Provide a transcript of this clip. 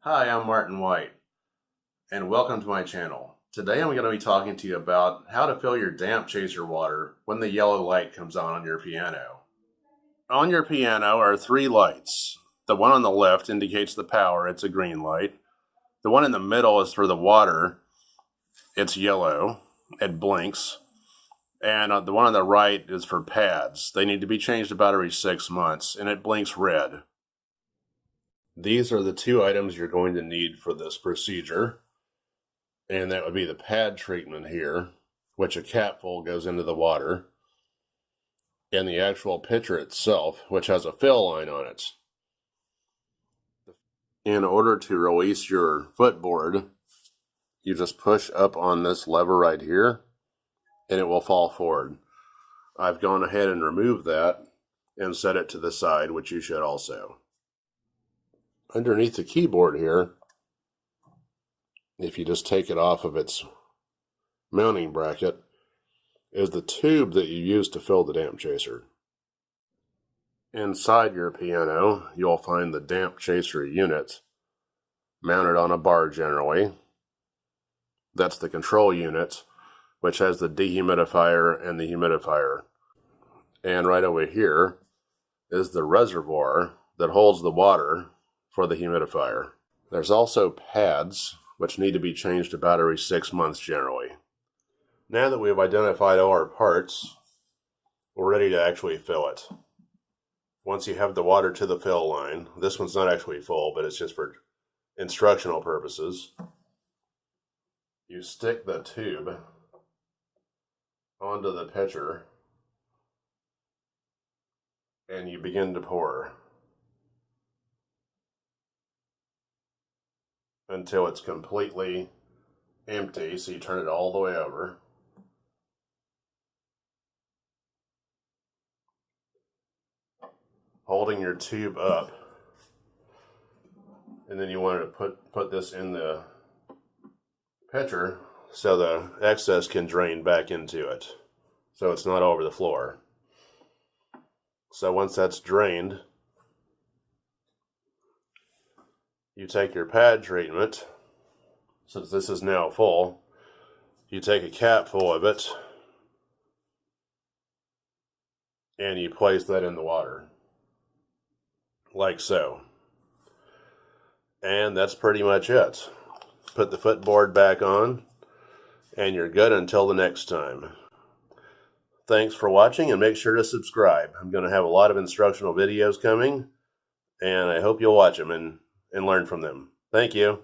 Hi, I'm Martin White, and welcome to my channel. Today I'm going to be talking to you about how to fill your Dampp-Chaser water when the yellow light comes on your piano. On your piano are three lights. The one on the left indicates the power, it's a green light. The one in the middle is for the water, it's yellow, it blinks. And the one on the right is for pads. They need to be changed about every 6 months, and it blinks red. These are the two items you're going to need for this procedure. And that would be the pad treatment here, which a capful goes into the water, and the actual pitcher itself, which has a fill line on it. In order to release your footboard, you just push up on this lever right here, and it will fall forward. I've gone ahead and removed that and set it to the side, which you should also. Underneath the keyboard here, if you just take it off of its mounting bracket, is the tube that you use to fill the Dampp-Chaser. Inside your piano, you'll find the Dampp-Chaser unit, mounted on a bar generally. That's the control unit, which has the dehumidifier and the humidifier. And right over here is the reservoir that holds the water for the humidifier. There's also pads, which need to be changed about every 6 months generally. Now that we've identified all our parts, we're ready to actually fill it. Once you have the water to the fill line, this one's not actually full, but it's just for instructional purposes. You stick the tube onto the pitcher and you begin to pour until it's completely empty, so you turn it all the way over. Holding your tube up, and then you want to put this in the pitcher so the excess can drain back into it, so it's not over the floor. So once that's drained, you take your pad treatment, since this is now full, you take a cap full of it, and you place that in the water, like so. And that's pretty much it. Put the footboard back on, and you're good until the next time. Thanks for watching, and make sure to subscribe. I'm going to have a lot of instructional videos coming, and I hope you'll watch them and learn from them. Thank you.